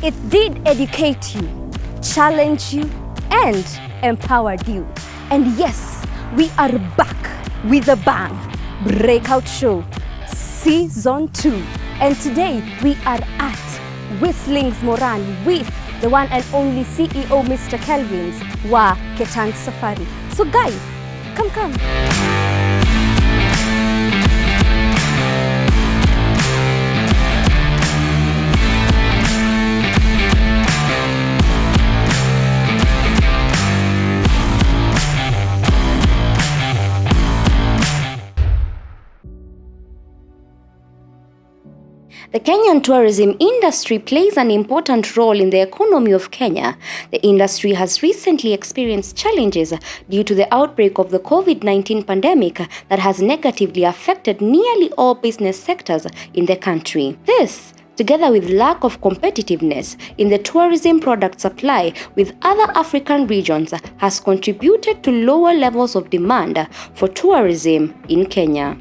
It did educate you, challenge you, and empowered you. And yes, we are back with a bang. Breakout Show, Season 2. And today we are at Whistlings Moran with the one and only CEO, Mr. Kelvins wa Keitan Safari. So guys, come. The Kenyan tourism industry plays an important role in the economy of Kenya. The industry has recently experienced challenges due to the outbreak of the COVID-19 pandemic that has negatively affected nearly all business sectors in the country. This, together with lack of competitiveness in the tourism product supply with other African regions, has contributed to lower levels of demand for tourism in Kenya.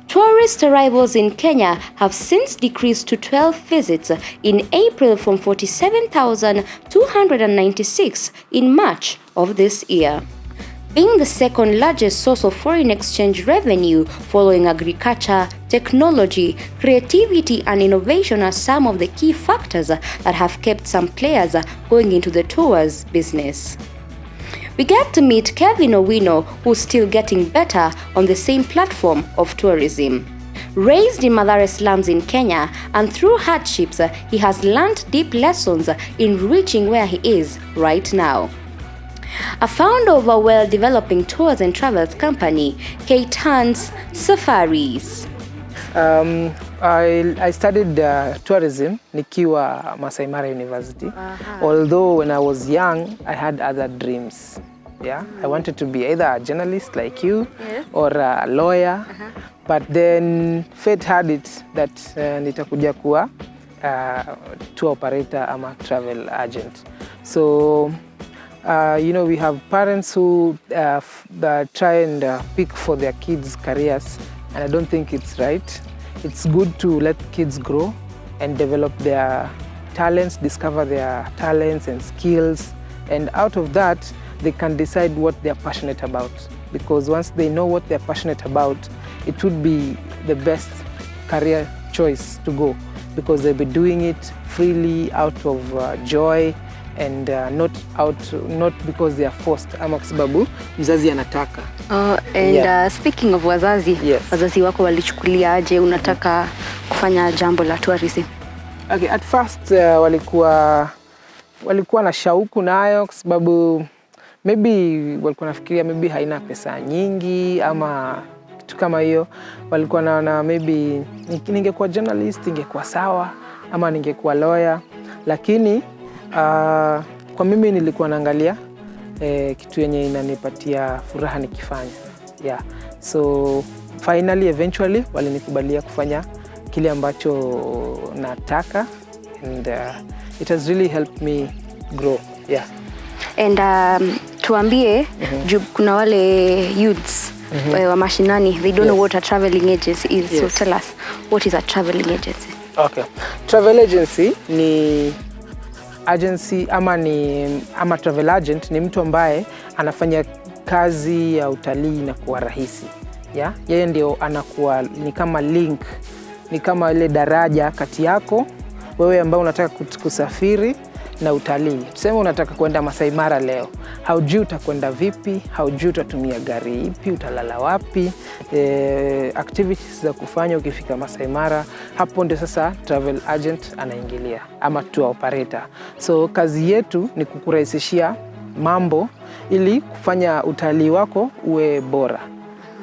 Tourist arrivals in Kenya have since decreased to 12 visits in April from 47,296 in March of this year. Being the second largest source of foreign exchange revenue following agriculture, technology, creativity and innovation are some of the key factors that have kept some players going into the tours business. We get to meet Kevin Owino, who's still getting better on the same platform of tourism. Raised in Mathare slums in Kenya, and through hardships, he has learned deep lessons in reaching where he is right now. A founder of a well-developing tours and travels company, Keitan's Safaris. I studied tourism nikiwa Masai Mara University. Although when I was young, I had other dreams. Yeah, I wanted to be either a journalist like you, yes, or a lawyer. But then fate had it that nitakuja kuwa tour operator ama travel agent. So we have parents who try and pick for their kids' careers, and I don't think it's right. It's good to let kids grow and develop their talents, discover their talents and skills, and out of that, they can decide what they're passionate about. Because once they know what they're passionate about, it would be the best career choice to go, because they'll be doing it freely out of joy and not because they are forced ama kwa sababu mzazi anataka. Speaking of wazazi, yes, wazazi wako walichukulia aje unataka kufanya jambo la tourism? Okay, at first walikuwa na shauku nayo kwa sababu maybe walikuwa nafikiria maybe haina pesa nyingi ama kitu kama hiyo. Walikuwa naona maybe ningekuwa journalist ingekuwa sawa ama ningekuwa lawyer, lakini kwa mimi nilikuwa naangalia kitu yenye inanipatia furaha nikifanya. Yeah. So finally, eventually walinikubalia kufanya kile ambacho nataka, and it has really helped me grow. Yeah. And tuambie, kuna wale youths wa mashinani, they don't know what a traveling agency is. Yes. So tell us, what is a traveling agency? Okay. Travel agency ni agency ama travel agent ni mtu ambaye anafanya kazi ya utalii na kuwa rahisi. Yeah? Yeye ndio anakuwa ni kama link, ni kama ile daraja kati yako wewe ambao unataka kusafiri na utalii. Tuseme unataka kwenda Masai Mara leo. Haujui utakwenda vipi, haujui utatumia gari ipi, utalala wapi, activities za kufanya ukifika Masai Mara. Hapo ndio sasa travel agent anaingilia ama tour operator. So kazi yetu ni kukurahisishia mambo ili kufanya utalii wako uwe bora.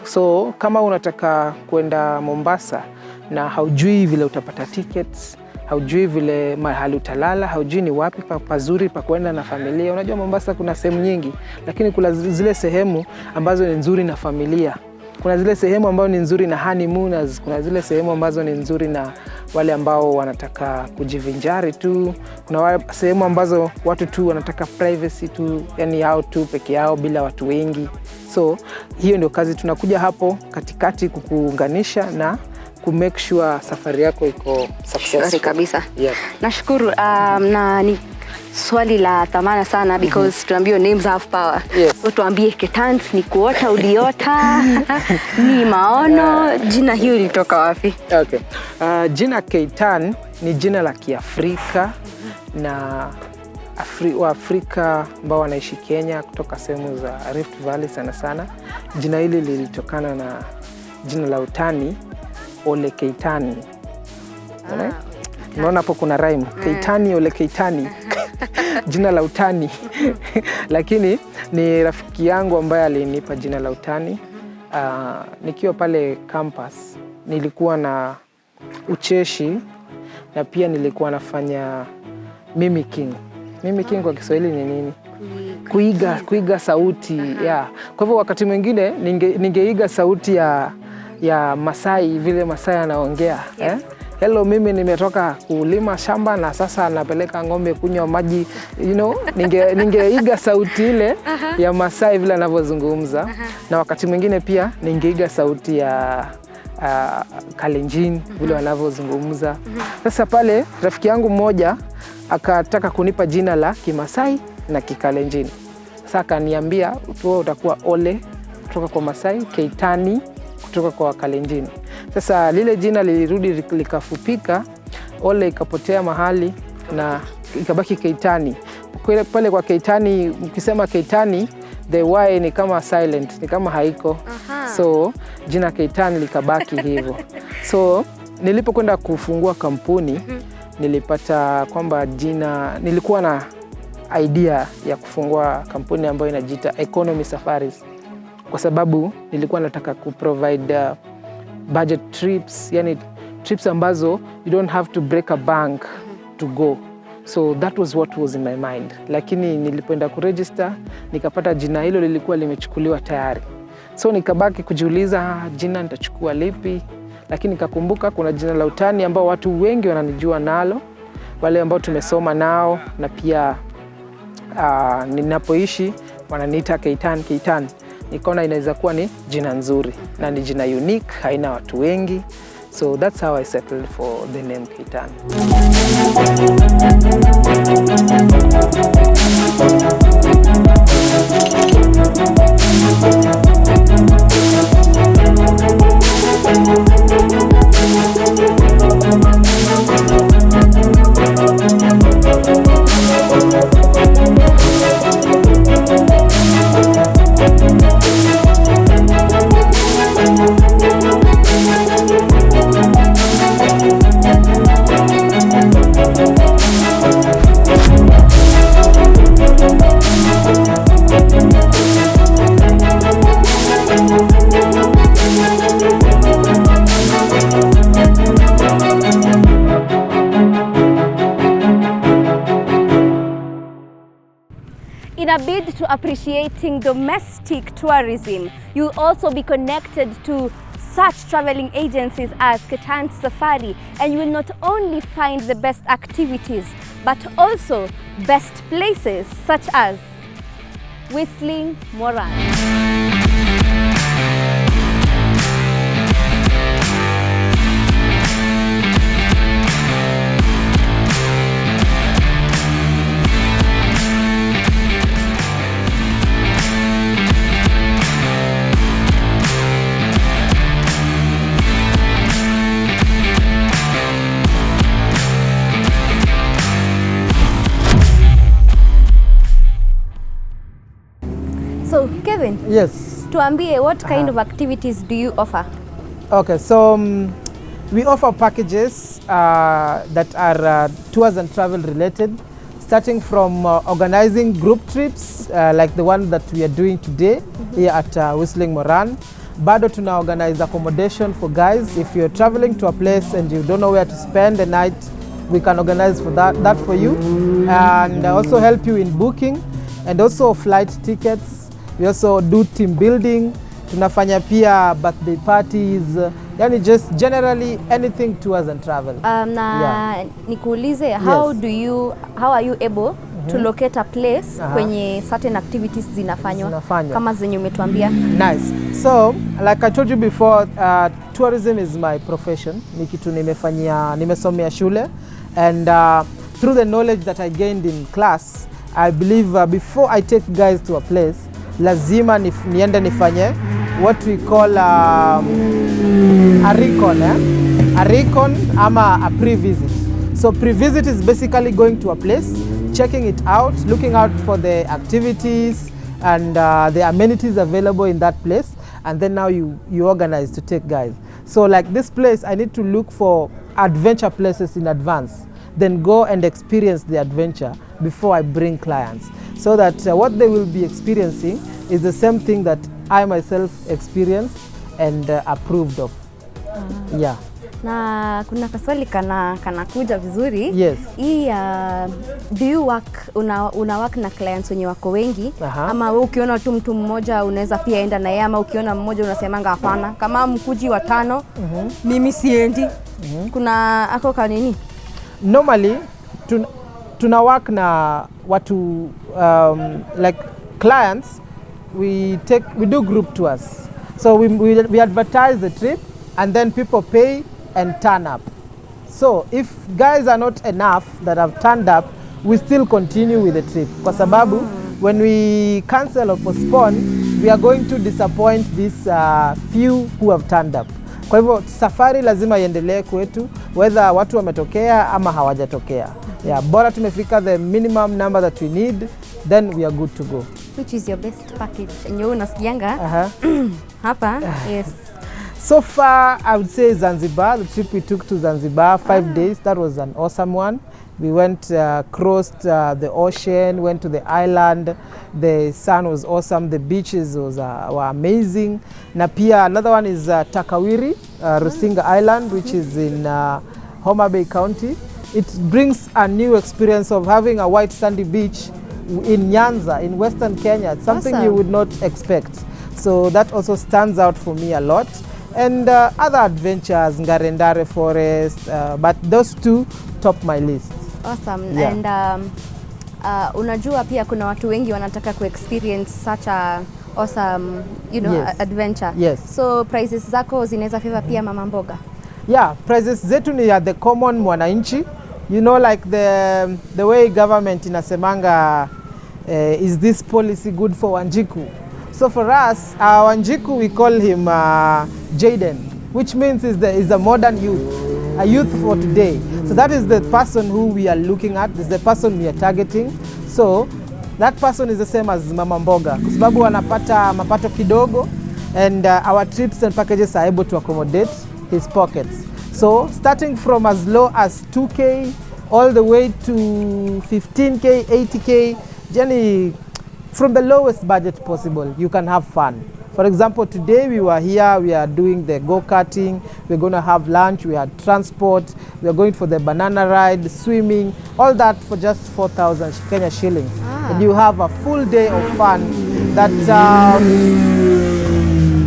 So kama unataka kwenda Mombasa na haujui vile utapata tickets, haujui vile mahali utalala, haujui ni wapi pazuri pa kwenda na familia. Unajua Mombasa kuna sehemu nyingi, lakini kuna zile sehemu ambazo ni nzuri na familia. Kuna zile sehemu ambazo ni nzuri na honeymooners, kuna zile sehemu ambazo ni nzuri na wale ambao wanataka kujivinjari tu. Kuna sehemu ambazo watu tu wanataka privacy tu, yani hao tu peke yao bila watu wengi. So hiyo ndio kazi tunakuja hapo katikati kukuunganisha na make sure safari yako iko successful. Kabisa. Yep. Nashukuru na ni swali la thamana sana because tuambie names have power. Yes. Tuambie Keitan ni kuota uliota ni maono, jina hiyo ilitoka wapi? Okay. Jina Keitan ni jina la Kiafrika na Waafrika ambao wanaishi Kenya kutoka sehemu za Rift Valley sana. Jina hili lilitokana na jina la utani Ole Keitani. Unaona hapo kuna rhyme. Keitani Ole Keitani. Jina la utani. Lakini ni rafiki yangu ambaye alinipa jina la utani. Nikiwa pale campus nilikuwa na ucheshi na pia nilikuwa nafanya mimicking. Mimicking kwa Kiswahili ni nini? Kuiga sauti. Yeah. Kwa hivyo wakati mwingine ningeiga sauti ya Masai, vile Masai anaongea. Yes. Hello, mimi nimetoka kulima shamba na sasa napeleka ng'ombe kunywa maji. Ningeiga sauti ile ya Masai vile anavyozungumza. Na wakati mwingine pia ningeiga sauti ya Kalenjin vile wanavyozungumza. Sasa pale rafiki yangu mmoja akataka kunipa jina la Kimasai na Kikalenjin. Sasa akaniambia wewe utakuwa Ole kutoka kwa Masai, Keitani kutoka kwa Kalenjin. Sasa lile jina lilirudi likafupika, Ole ikapotea mahali na ikabaki Keitani. Pale kwa Keitani, ukisema Keitani, the Y ni kama silent, ni kama haiko. So jina Keitan likabaki hivyo. So nilipokwenda kufungua kampuni, nilipata kwamba nilikuwa na idea ya kufungua kampuni ambayo inajiita Economy Safaris, kwa sababu nilikuwa nataka kuprovide budget trips, yani trips ambazo you don't have to break a bank to go. So that was what was in my mind. Lakini nilipoenda kuregister nikapata jina hilo lilikuwa limechukuliwa tayari. So nikabaki kujiuliza jina nitachukua lipi, lakini nikakumbuka kuna jina la utani ambao watu wengi wananijua nalo, wale ambao tumesoma nao, na pia ninapoishi wananiita Keitan. Nikaona inaweza kuwa ni jina nzuri na ni jina unique, haina watu wengi. So that's how I settled for the name Keitan. In a bid to appreciating domestic tourism, you'll also be connected to such traveling agencies as Keitan Safari, and you will not only find the best activities, but also best places such as Whistling Moran. So, Kevin. Yes. Tuambie, what kind of activities do you offer? Okay, so we offer packages that are tours and travel related, starting from organizing group trips like the one that we are doing today here at Whistling Moran. Bado tuna organize accommodation for guys. If you're traveling to a place and you don't know where to spend the night, we can organize for that for you, and also help you in booking, and also flight tickets. We also do team building, tunafanya pia birthday parties, yani just generally anything tours and travel. Nikuulize, how are you able to locate a place kwenye certain activities zinafanywa kama zenye umetuambia. Nice. So, like I told you before, tourism is my profession. Ni kitu nimesomea shule, and through the knowledge that I gained in class, I believe before I take guys to a place, lazima niende nifanye what we call a recon, a recon ama a pre-visit. So pre-visit is basically going to a place, checking it out, looking out for the activities and the amenities available in that place, and then now you organize to take guys. So like this place, I need to look for adventure places in advance, then go and experience the adventure before I bring clients, so that what they will be experiencing is the same thing that I myself experienced and approved of. Yeah. Na kuna kaswali kuja vizuri. Yes. Hii do you work una work na clients wenye wako wengi ama wewe ukiona tu mtu mmoja unaweza pia enda na yeye, ama ukiona mmoja unasemanga hapana kama mkuji wa 5 mimi siendi? Kuna ako kanini? Normally tuna work na watu like clients, we do group tours. So we advertise the trip, and then people pay and turn up. So if guys are not enough that have turned up, we still continue with the trip. Kwa sababu when we cancel or postpone, we are going to disappoint these few who have turned up. Kwa hivyo safari lazima iendelee kwetu, whether watu wametokea ama hawajatokea. Yeah, bora tumefika the minimum number that we need, then we are good to go. Which is your best package? Enyo unasikianga hapa? Yes. So far, I would say Zanzibar. The trip we took to Zanzibar, 5 days, that was an awesome one. We went, crossed the ocean, went to the island. The sun was awesome. The beaches were amazing. Na pia another one is Takawiri, Rusinga Island, which is in Homa Bay County. It brings a new experience of having a white sandy beach in Nyanza, in Western Kenya. It's something you would not expect. So that also stands out for me a lot. And other adventures, Ngarendare Forest, but those two top my list. Awesome. Yeah. And unajua pia kuna watu wengi wanataka experience such a awesome, adventure. Yes. So prices zako zinaweza favor pia mama mboga? Yeah, prices zetu ni ya the common mwananchi. You know, like the way government inasemanga, is this policy good for Wanjiku? So for us, Wanjiku, we call him Jaden, which means is a modern youth, a youth for today. So that is the person who we are looking at, is the person we are targeting. So that person is the same as mama mboga, kwa sababu wanapata mapato kidogo, and our trips and packages are able to accommodate his pockets. So starting from as low as 2K all the way to 15K, 80K, Jenny, from the lowest budget possible, you can have fun. For example, today we were here, we are doing the go-karting, we're going to have lunch, we had transport, we are going for the banana ride, swimming, all that for just 4,000 Kenya shillings. And you have a full day of fun that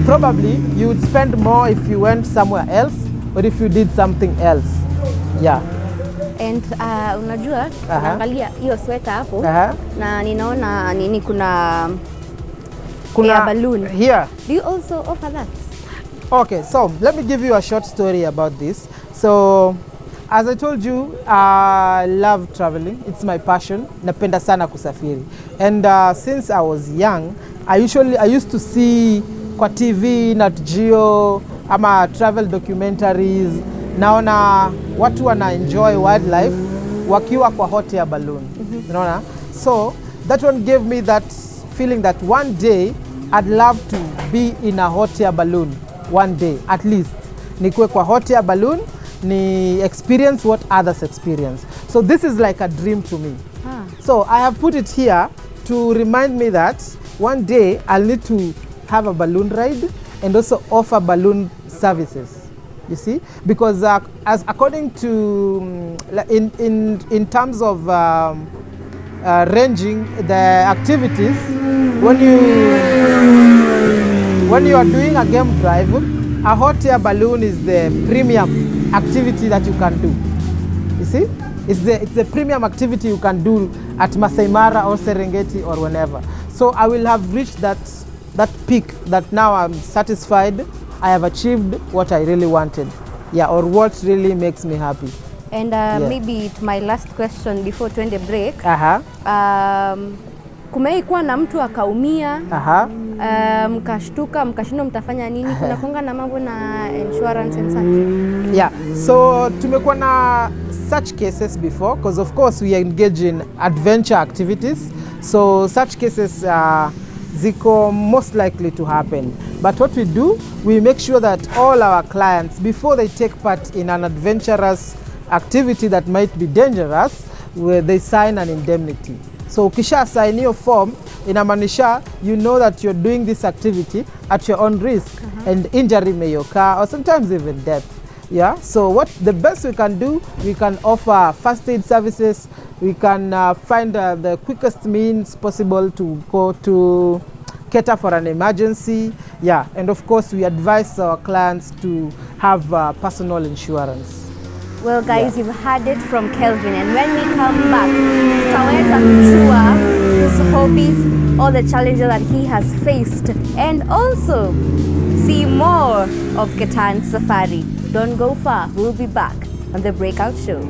probably you would spend more if you went somewhere else, or if you did something else. Yeah. And unajua naangalia hiyo sweater hapo na ninaona nini kuna air balloon. Here. Do you also offer that? Okay, so let me give you a short story about this. So as I told you, I love traveling. It's my passion. Napenda sana kusafiri. And since I was young, I used to see kwa TV, Nat Geo, ama travel documentaries. Naona watu wana enjoy wildlife wakiwa kwa hot air balloon. Unaona? So that one gave me that feeling that one day I'd love to be in a hot air balloon one day at least. Nikuwe kwa hot air balloon, ni experience what others experience. So this is like a dream to me. So I have put it here to remind me that one day I'll need to have a balloon ride and also offer balloon services. You see, because as according to in terms of ranging the activities, when you are doing a game drive, a hot air balloon is the premium activity that you can do. You see, It's the premium activity you can do at Masai Mara or Serengeti or whenever. So I will have reached that peak that now I'm satisfied. I have achieved what I really wanted. Yeah, or what really makes me happy. And maybe to my last question before tuende break. Kumei kuwa na mtu akaumia, mkashtuka, mkashindwa mtafanya nini? Kuna konga na mambo na insurance and such? Yeah, so tumekuwa na such cases before, because of course we engage in adventure activities. So such cases ziko most likely to happen. But what we do, we make sure that all our clients, before they take part in an adventurous activity that might be dangerous, where they sign an indemnity. So ukisha sign your form, inamaanisha you know that you're doing this activity at your own risk, and injury may occur or sometimes even death. Yeah, so what the best we can do, we can offer first aid services. We can find the quickest means possible to go to cater for an emergency. Yeah, and of course we advise our clients to have personal insurance. Well guys, you've heard it from Kelvin, and when we come back, tutaweza kujua his hobbies, all the challenges that he has faced, and also see more of Keitan Safari. Don't go far, we'll be back on the Breakout Show.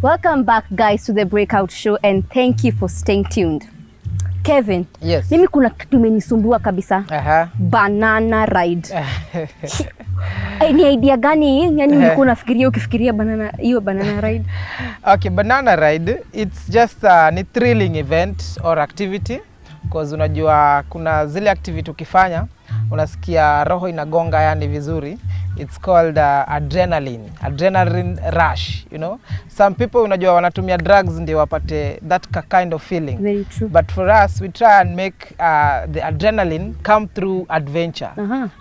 Welcome back guys to the Breakout Show, and thank you for staying tuned. Kevin, yes. Mimi kuna kitu imenisumbua kabisa. Banana ride. Ni idea gani? Yani ulikuwa unafikiria ukifikiria banana ride? Okay, banana ride, it's just a thrilling event or activity, because unajua kuna zile activity ukifanya unasikia roho inagonga yani vizuri. It's called adrenaline rush, you know. Some people unajua wanatumia drugs ndio wapate that kind of feeling. Very true. But for us, we try and make the adrenaline come through adventure.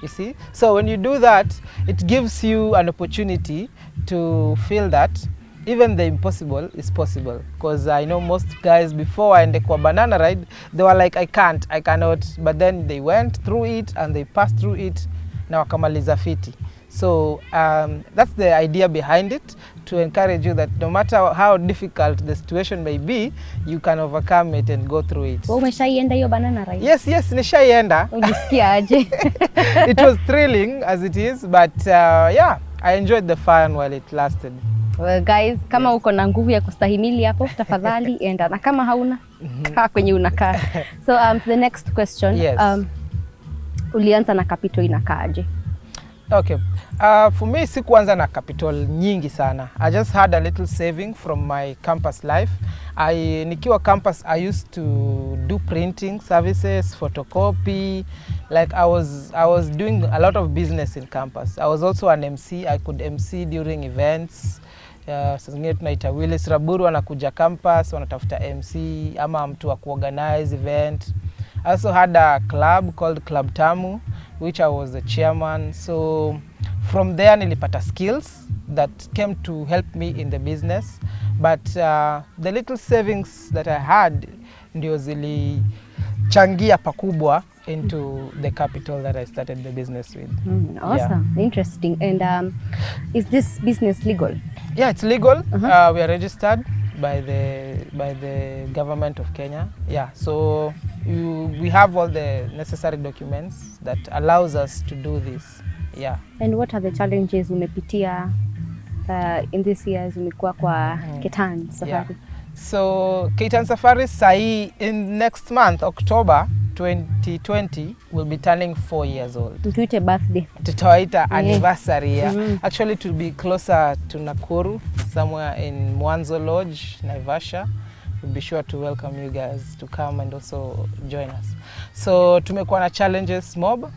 You see? So when you do that, it gives you an opportunity to feel that even the impossible is possible. Because I know most guys before I ended kwa banana ride, they were like, I cannot. But then they went through it and they passed through it na wakamaliza fiti. So that's the idea behind it, to encourage you that no matter how difficult the situation may be, you can overcome it and go through it. Umeshaienda hiyo banana ride? Yes, nishaienda. Unisikia aje? It was thrilling as it is, but yeah, I enjoyed the fun while it lasted. Well guys, kama uko na nguvu ya kustahimili hapo, tafadhali enda, na kama hauna, kaa kwenye unakaa. So the next question, yes. Ulianza na capital inakaaje? Okay, for me sikuanza na capital nyingi sana. I just had a little saving from my campus life. Nikiwa campus, I used to do printing services, photocopy. Like I was doing a lot of business in campus. I was also an MC. I could MC during events. Sasa zingine tunaita Willis Raburu wanakuja campus, wanatafuta MC ama mtu wa kuorganize event. I also had a club called Club Tamu, which I was the chairman. So from there nilipata skills that came to help me in the business. But the little savings that I had ndio zilichangia pakubwa into the capital that I started the business with. Awesome, yeah. Interesting. And is this business legal? Yeah, it's legal. We are registered. by the government of Kenya. Yeah, so we have all the necessary documents that allows us to do this. Yeah. And what are the challenges umepitia in this years umekuwa kwa Keitan Safari? Yeah. So Keitan Safari sahi in next month October 2020 will be turning 4 years old. Tuite birthday. Tutaita anniversary. Yeah. Actually to be closer to Nakuru, somewhere in Mwanzo Lodge, Naivasha. We'll be sure to welcome you guys to come and also join us. So tumekuwa na challenges mob,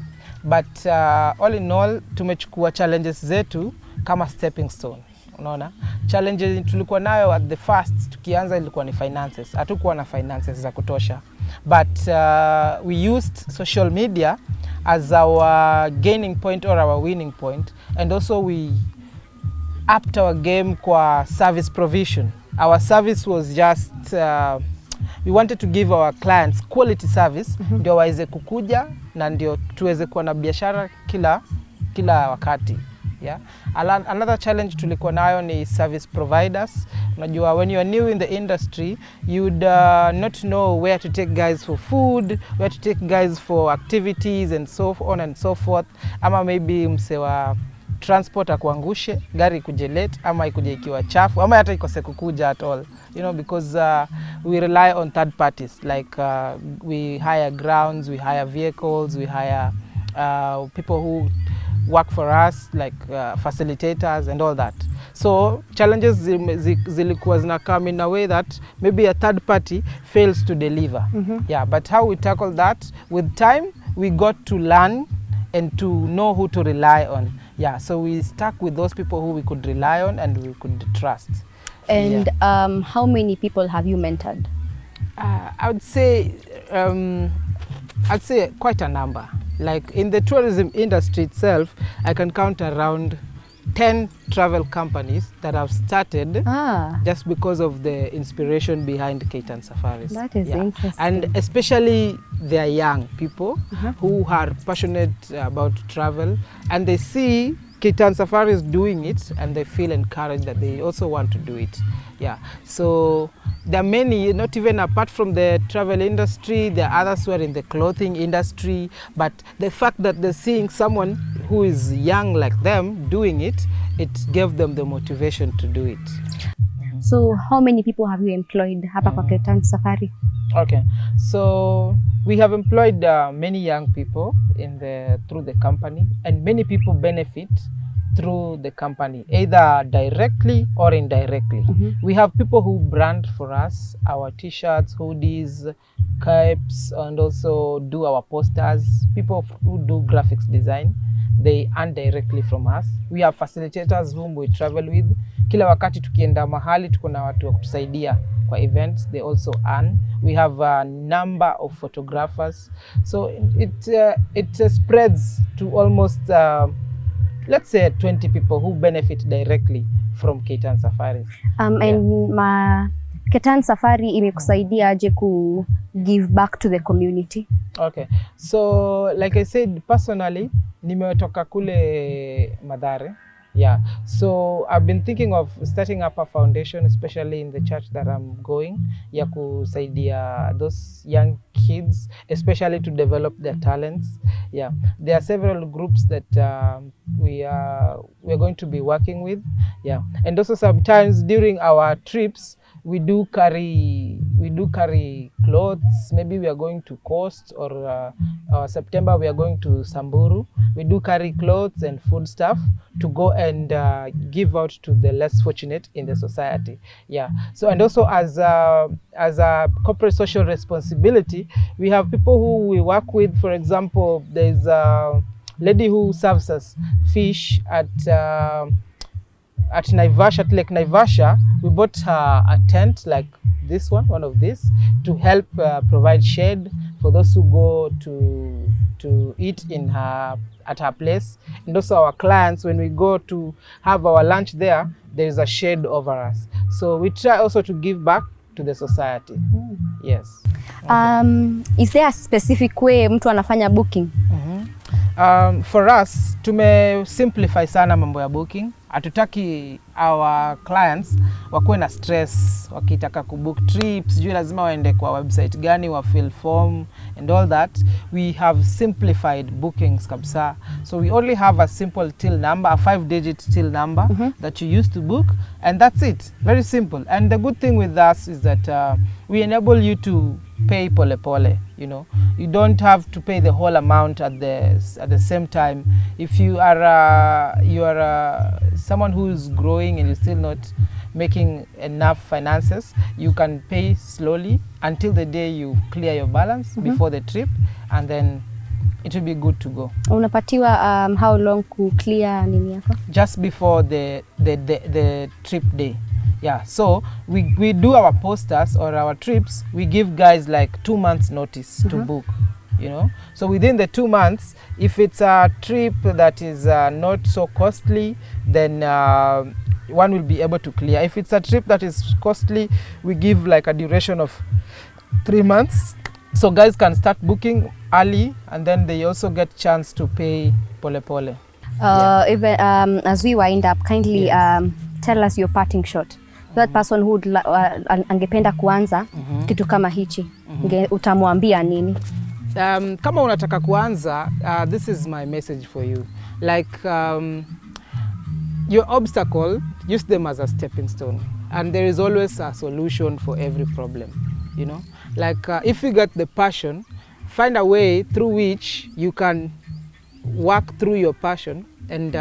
but all in all tumechukua challenges zetu kama stepping stone. Unaona, challenges tulikuwa nayo at the first tukianza ilikuwa ni finances. Hatukuwa na finances za kutosha, but we used social media as our gaining point or our winning point, and also we upped our game kwa service provision. Our service was just we wanted to give our clients quality service, ndio waweze kukuja na ndio tuweze kuwa na biashara kila wakati. Yeah. Another challenge tulikuwa nayo ni service providers. Unajua, when you are new in the industry, you would not know where to take guys for food, where to take guys for activities and so on and so forth. Ama maybe msewa transport akuangushe, gari ikuje late, ama ikuje ikiwa chafu, ama hata ikose kukuja at all. You know, because we rely on third parties, like we hire grounds, we hire vehicles, we hire people who work for us, like facilitators and all that. So challenges zilikuwa zina come in a way that maybe a third party fails to deliver. Yeah, but how we tackle that, with time we got to learn and to know who to rely on. Yeah, so we stuck with those people who we could rely on and we could trust. And how many people have you mentored? I would say quite a number. Like in the tourism industry itself, I can count around 10 travel companies that have started just because of the inspiration behind Keitan Safaris. That is interesting. And especially they're young people who are passionate about travel, and they see Keitan Safaris doing it and they feel encouraged that they also want to do it. Yeah, so there are many, not even apart from the travel industry, there are others who are in the clothing industry, but the fact that they're seeing someone who is young like them doing it, it gave them the motivation to do it. So how many people have you employed hapa kwa Keitan Safari? Okay, so we have employed many young people through the company, and many people benefit through the company, either directly or indirectly. We have people who brand for us our t-shirts, hoodies, capes, and also do our posters. People who do graphics design, they earn directly from us. We have facilitators whom we travel with. Kila wakati tukienda mahali tuko na watu wa kutusaidia kwa events, they also earn. We have a number of photographers, so it spreads to almost let's say 20 people who benefit directly from Keitan Safaris. And Keitan Safari imekusaidia aje ku give back to the community? Okay, so like I said, personally nimetoka kule Madare. Yeah, so I've been thinking of starting up a foundation, especially in the church that I'm going, ya kusaidia those young kids, especially to develop their talents. Yeah, there are several groups that we're going to be working with. Yeah, and also sometimes during our trips we do carry clothes. Maybe we are going to Coast, or September we are going to Samburu. We do carry clothes and food stuff to go and give out to the less fortunate in the society. Yeah. So, and also as a corporate social responsibility, we have people who we work with. For example, there's a lady who serves us fish at Naivasha, at Lake Naivasha. We bought her a tent like this one of these, to help provide shade for those who go to eat at her place. And also our clients, when we go to have our lunch there is a shade over us. So we try also to give back to the society. Yes. Is there a specific way mtu anafanya booking? For us, tume simplify sana mambo ya booking. Hatutaki our clients wakuwe na stress wakitaka kubook trips, juu lazima waende kwa website gani, wa fill form and all that. We have simplified bookings kabisa. So we only have a simple till number, a 5-digit till number that you use to book, and that's it. Very simple. And the good thing with us is that we enable you to pay pole pole, you know. You don't have to pay the whole amount at the same time. If you are someone who is growing and you're still not making enough finances, you can pay slowly until the day you clear your balance before the trip, and then it will be good to go. Unapatiwa how long ku clear nini yako? Just before the trip day. Yeah, so we do our posters or our trips, we give guys like 2 months notice to book, you know. So within the 2 months, if it's a trip that is not so costly, then one will be able to clear. If it's a trip that is costly, we give like a duration of 3 months, so guys can start booking early, and then they also get chance to pay pole pole. Even as we wind up, kindly tell us your parting shot. That person who angependa kuanza kitu kama hichi, utamwambia nini? Kama unataka kuanza, this is my message for you. Like your obstacle, use them as a stepping stone, and there is always a solution for every problem, you know. Like if you got the passion, find a way through which you can work through your passion and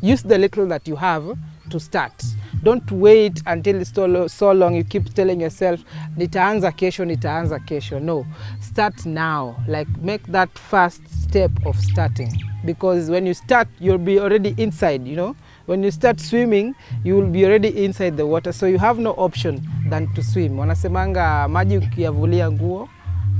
use the little that you have to start. Don't wait until it's so long you keep telling yourself nitaanza kesho. No, start now. Like make that first step of starting, because when you start, you'll be already inside, you know. When you start swimming, you will be already inside the water, so you have no option than to swim. Wanasemanga maji ukiyavulia nguo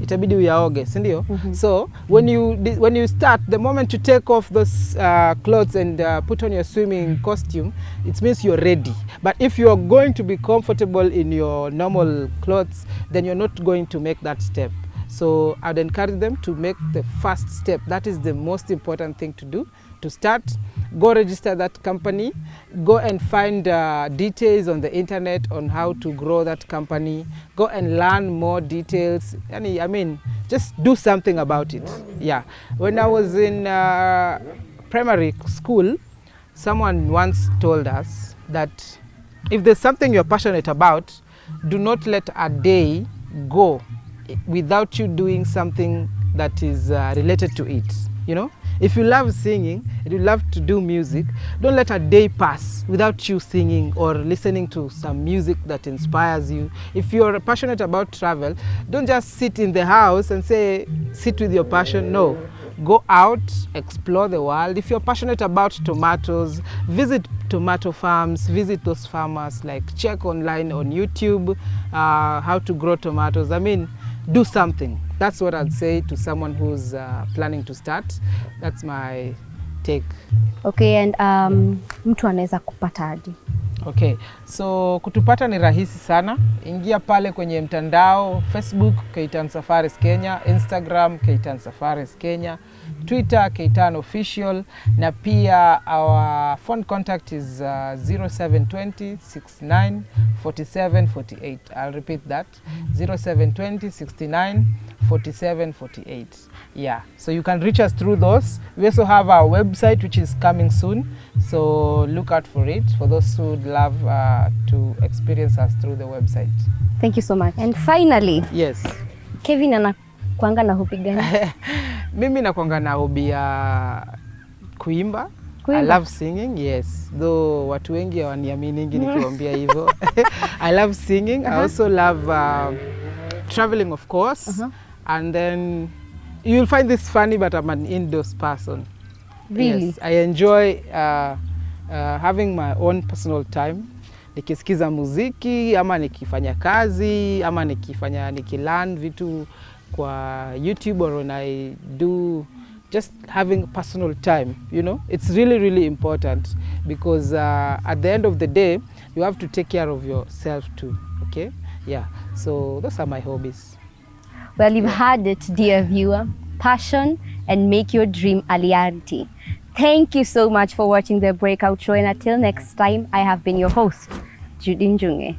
itabidi uyaoge, si ndio? So when you start, the moment you take off those clothes and put on your swimming costume, it means you're ready. But if you're going to be comfortable in your normal clothes, then you're not going to make that step. So I'd encourage them to make the first step. That is the most important thing to do. To start, go register that company, go and find details on the internet on how to grow that company, go and learn more details. I mean, just do something about it. Yeah. When I was in primary school, someone once told us that if there's something you're passionate about, do not let a day go without you doing something that is related to it, you know. If you love singing and you love to do music, don't let a day pass without you singing or listening to some music that inspires you. If you're passionate about travel, don't just sit in the house and say, sit with your passion. No, go out, explore the world. If you're passionate about tomatoes, visit tomato farms, visit those farmers, like check online on YouTube how to grow tomatoes. I mean, do something. That's what I'd say to someone who's planning to start. That's my take. Okay, and mtu anaweza kupata aje? Okay, so kutupata ni rahisi sana. Ingia pale kwenye mtandao, Facebook Keitan Safaris Kenya, Instagram Keitan Safaris Kenya, Twitter Keitan Official, na pia our phone contact is 0720 69 47 48. I'll repeat that, 0720 69 47 48. Yeah, so you can reach us through those. We also have our website, which is coming soon, so look out for it for those who would love to experience us through the website. Thank you so much. And finally, yes, Kevin anakuanga na hobby gani? Mimi nakuanga na hobby ya kuimba. I love singing, yes. Though watu wengi hawaniaminingi nikiwaambia hivyo. I love singing. I also love traveling, of course. And then you'll find this funny, but I'm an indoors person. Really? Yes, I enjoy having my own personal time. Nikisikiza muziki, ama nikifanya kazi, ama nikilearn vitu kwa YouTube, or when I do just having personal time, you know. It's really, really important, because at the end of the day, you have to take care of yourself too, okay? Yeah, so those are my hobbies. Well, you've heard it, dear viewer. Passion and make your dream a reality. Thank you so much for watching the Breakout Show, and until next time, I have been your host, Judy Njunge.